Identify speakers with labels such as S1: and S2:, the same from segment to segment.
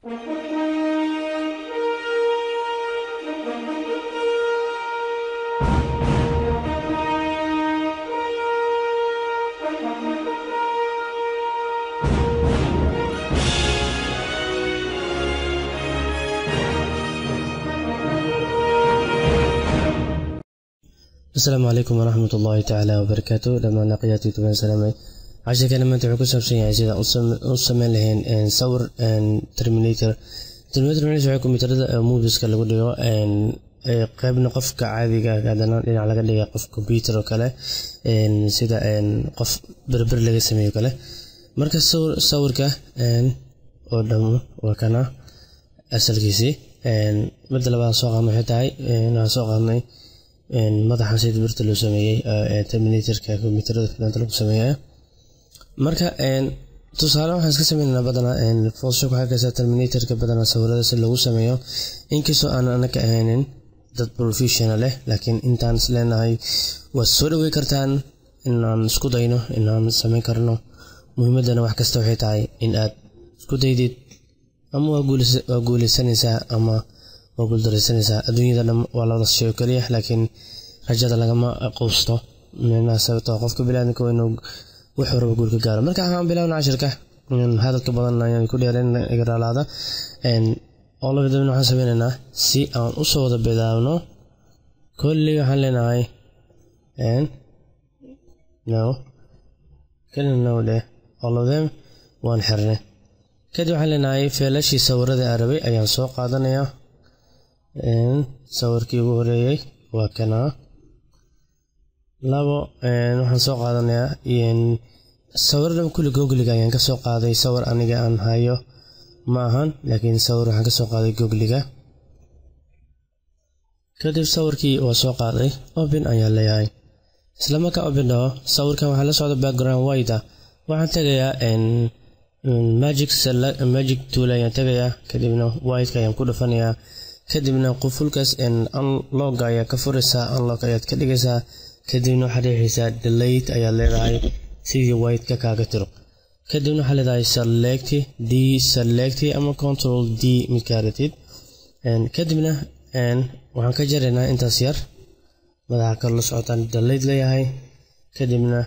S1: السلام عليكم ورحمة الله تعالى وبركاته. لما نقياتي تبان سلامي عشان كان لما تعكس بشيء يعني زي أصلا لهن صور ترمينيتر waxay kombiyuutarada movies-ka lagu dhigo qaybna qofka caadiga ah hadana dhinac laga dhigo qof computer oo kale sida qof berber laga sameeyo kale marka sawirka oo dham waa kana asalkiisi mid labaad soo qaadnay waxay tahay inaan soo qaadnay madaxa sida birta loo sameeyay terminator-ka kombiyuutarada filanta lagu sameeyo marka tusaale waxaan iska sameynaa badana Photoshop waxa ka terminator-ka badana sawirada si lagu sameeyo inkastoo aan anaka ahaynin dad professional ah laakiin intaan isleenahay waa soo dhaweey kartaan inaan isku dayno inaan sameyn karno muhiimadana wax kasta waxay tahay in aad isku daydid ama waa guulaysanaysaa ama waa guuldaraysanaysaa adduunyada waa la wada shay kaliya laakiin rajada lagama quusto meena sababtoo qofka bilaadka inuu wuxuu rabo guul ka gaaro marka aan bilaawno cashirka hadalka badan ayaan ku dheereen igaraalaada oo la wadana waxaan sameeynaa si aan u soo wada bilaawno kulli waxaan leenahay kalena all of them waan xirnay kadib waxaan leenahay feelashii sawirada arabay ayaan soo qaadanayaa sawirkii ugu horeeyay waa kana labo waxaan soo qaadanayaa sawirdan kulli Google-ga ayaan ka soo qaaday sawir aniga aan hayo ma ahan laakiin sawir waxaan ka soo qaaday Google-ga kadib sawirkii waa soo qaaday open ayaa leeyahay isla markaa open dhaho sawirkan waxaa la socda background white waxaan tagayaa magic tool ayaan tagayaa kadibna white ayaan ku dhufanayaa kadibna qufulkaas unlock ayaa ka furaysaa unlock ayaad ka dhigaysaa kadibna waxaad riixaysaa delete ayaa leedahay sidii white ka kaaga tiro kadibna waxaad leedahay select ama control D mid ka ratid kadibna waxaan ka jaraynaa intaas yar madaxa kala socotaan delete leeyahay kadibna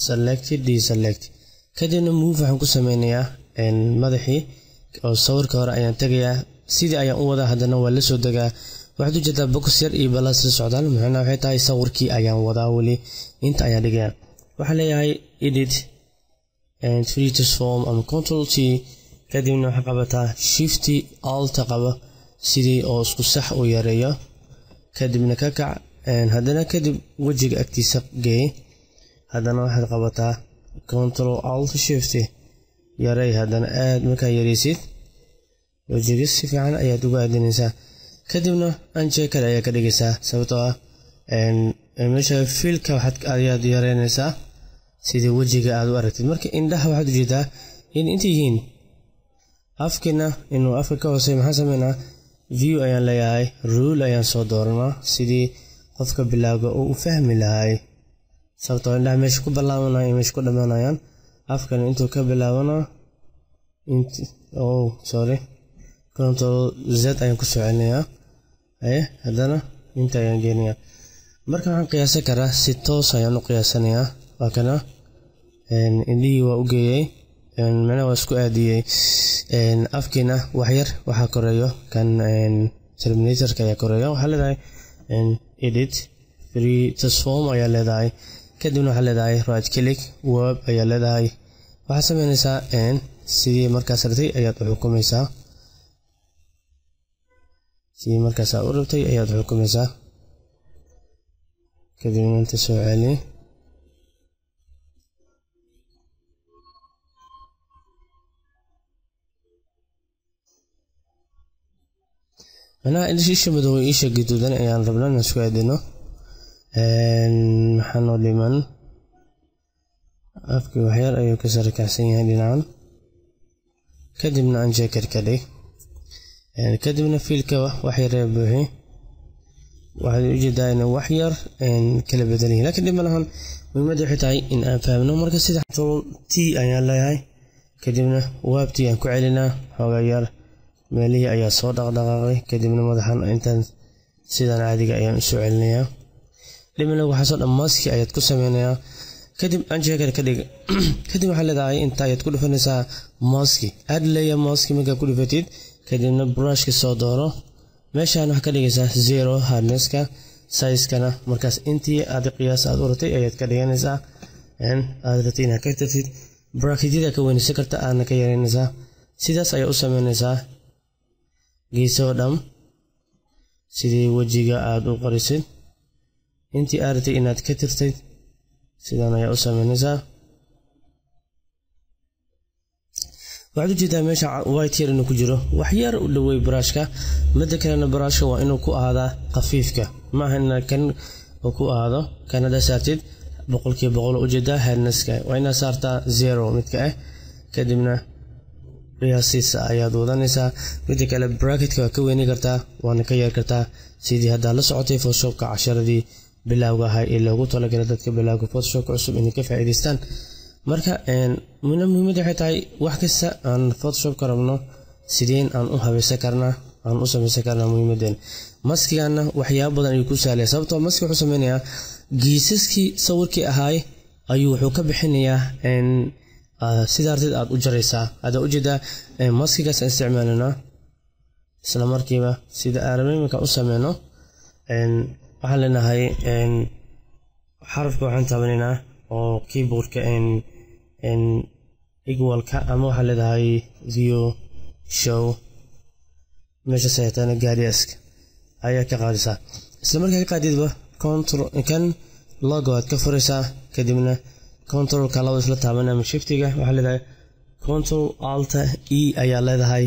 S1: select kadibna move waxaan ku sameynayaa madaxii oo sawirka hore ayaan tagayaa sidii ayaan u wada hadana waa la soo dagaa waxaad u jeedaa box yar iyo balas la socdaan macnaheedu waxay tahay sawirkii ayaan wadaa wali inta ayaan dhigayaa waxaan leeyahay edit free transform ama control T kadibna waxaan qabataa shift alt qaba sidii oo isku sax u yareeyo kadibna ka kac hadana kadib wajiga agtiisa geey hadana waxaad qabataa control alt shift yareey hadana aad marka yareysid wajiga si fiican ayaad ugu aadinaysaa kadibna unchecker ayaa ka dhigaysaa sababtoo ah meesha fiilka ayaad yareynaysaa sidii wajiga aad u aragtid marka indhaha waxaad u jeedaa in inta yihiin afkina inuu afka ka hooseeyo maxaan sameynaa view ayaan leeyahay rule ayaan soo dooranaa sidii qofka bilowga uu u fahmi lahay sababtoo indhaha meesha ku bilaabanayaan meesha ku dhamaanayaan afkana intuu ka bilaabanaa control Z ayaan ku soo celinayaa hadana inta ayaan geenayaa marka waxaan qiyaasan karaa si toos ayaan u qiyaasanayaa waa kana indhihii waa u geeyay macnaha waa isku aadiyay afkiina wax yar waxaa koreeyo kan terminator-ka ayaa koreeyo waxaa leedahay edit free transform ayaa leedahay kadibna waxaa leedahay right click web ayaa leedahay waxaad sameynaysaa sidii markaas rabtay ayaad u xukumaysaa sidii markaas aad u rabtay ayaad u xukumaysaa kadibna inta soo celi أنا إيش بدو إيش جديد أنا يعني ربنا نسوي دينه محنو لمن أفكي وحير أيو كسر كاسين هذي نعم كدمنا عن جاكر كدي كدمنا في الكوا وحير يبوهي واحد يوجد داينا وحير كلا بدني لكن دم لهم من مدى حتاي إن أفهمنا مركز سيد حطول تي أيان لا هاي كدمنا وابتي أنكو علينا هغير meelihii ayaa soo dhaqdhaqaaqay kadibna madaxan intaan sidaan caadiga ayaan u soo celinayaa dhimina waxaa soo dhan maski ayaad ku sameynayaa kadib anjeekada ka dhig kadib waxaa leedahay inta ayaad ku dhufanaysaa maski add layer maski markaa ku dhufatid kadibna brushka soo dooro meeshaan waxaa ka dhigaysaa 0 hardnesska size-kana markaas intii aad qiyaas aad u ratay ayaad ka dhiganaysaa aad ratay inaad ka tirtid bracketyada ka weynaysan karta aadna ka yareynaysaa sidaas ayaa u sameynaysaa geesoo dham sidii wejiga aad u qarisid intii aad ratay inaad ka tirtid sidaan ayaa u sameynaysaa waxaad ujeedaa meesha white yar inuu ku jiro wax yar u dhawey brushka midda kalena brushka waa inuu ku ahaadaa khafiifka maaha in kan uu ku ahaado kanada saartid 100% ujeedaa hardnesska waa inaad saartaa 0 midka ah kadibna qiyaasiisa ayaad wadanaysaa midda kale bracketka waa ka weyni kartaa waana ka yar kartaa sidii hadda la socotay photoshopka casharadii bilowga ahaa ee loogu talagalay dadka bilowga photoshopka cusub inay ka faa'iideystaan marka muhiimadda waxay tahay wax kasta aan photoshop ka rabno sideen aan u habaysan karnaa aan u samaysan karnaa muhiimadeena maskigana waxyaabo badan ayuu ku sahlaya sababtoo maski wuxuu sameynayaa geesaskii sawirkii ahaay ayuu wuxuu ka bixinayaa sidaa artid aad u jaraysaa hadda ujeedaa maskigaas aan isticmaalanaa isla markiiba sida aramimika u sameyno waxaan leenahay xarafka waxaan taabanaynaa oo keyboardka equalka ama waxaa leedahay view show meesha saytana gaariyaska ayaa ka qaadaysaa isla markaa ka qaadidba control kan logo aad ka furaysaa kadibna controlka laba isla taaban ama shiftiga waxaa leedahay control alt e ayaa leedahay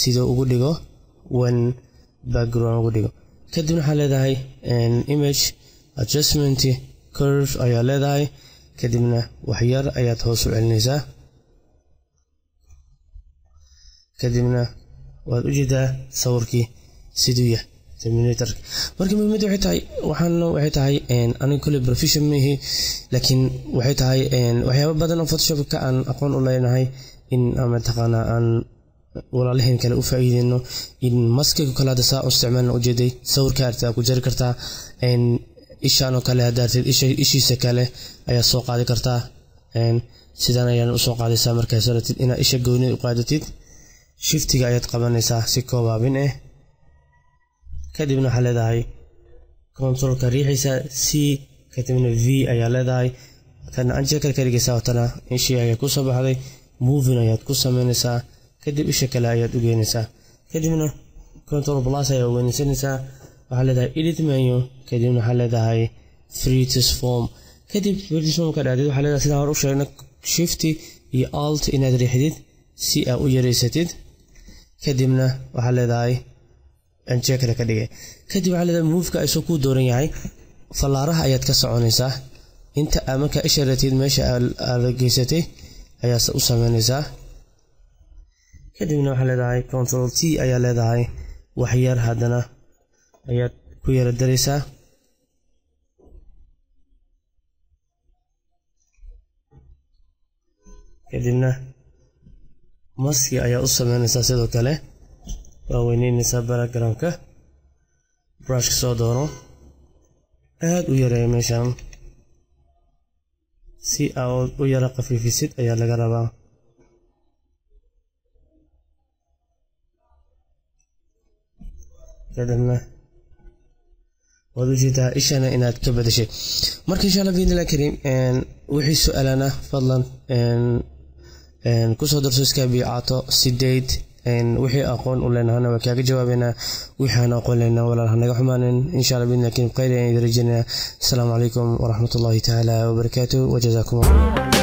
S1: sidoo ugu dhigo one background ugu dhigo kadibna waxaa leedahay image adjustment curve ayaa leedahay kadibna wax yar ayaad hoos u celinaysaa kadibna waad u jeedaa sawirkii siduu yahay terminator marka muhiimaddu waxay tahay aniga kulli profession ma ihi laakiin waxay tahay waxyaabo badan oo photoshopka aan aqoon u leenahay in ama taqaana aan walaalahayn kale u faa'iideyno in maskiga kale hadda saa u isticmaalna ujeeday sawirka artaa ku jari kartaa ishaan oo kale haddaartid ishiisa kale ayaa soo qaadi kartaa sidaan ayaan u soo qaadaysaa markaas ratid inaad isha gooni u qaadatid shiftiga ayaad qabanaysaa si koobaabin ah kadibna waxaa leedahay controlka riixaysa c kadibna v ayaa leedahay kana anjeekal ka dhigaysaa watana ishii ayaa ku soo baxday moving ayaad ku sameynaysaa kadib isha kale ayaad u geynaysaa kadibna control plus ayaa weynaysanaysaa waxaa leedahay edit menu kadibna waxaa leedahay free to form kadib free to form ka dhacdid waxaa leedahay sidaan hore u sheegnay shifty iyo alt inaad riixdid si aad u yareysatid kadibna waxaa leedahay anjeekala ka dhigay kadib waxaa leedahay moveka ay soo ku dooran yahay fallaaraha ayaad ka soconaysaa inta markaa isha ratid meesha aad geysatay ayaa u sameynaysaa kadibna waxaa leedahay control t ayaa leedahay wax yar haddana ayaad ku yara daraysaa kadibna maski ayaa u sameynaysaa sidoo kale waa weyneynaysaa backgroundka brushka soo doono aad u yareeya meeshan si aad u yara khafiifisid ayaa laga rabaa kadibna waad u jeedaa ishana inaad ka badashay marka insha allah biidnillah kariim wixii su-aalana fadlan kusoo darso iskaabi caato 8 wixii aqoon u leenahana waa kaaga jawaabeynaa wixii aan aqoon leenahay walaal hanaga xumaanin insha allah biidnillah kariim khayr ayaan idin rajaynayaa asalaamu calaykum waraxmatullaahi tacaala wabarakaatuh wajazaakum allah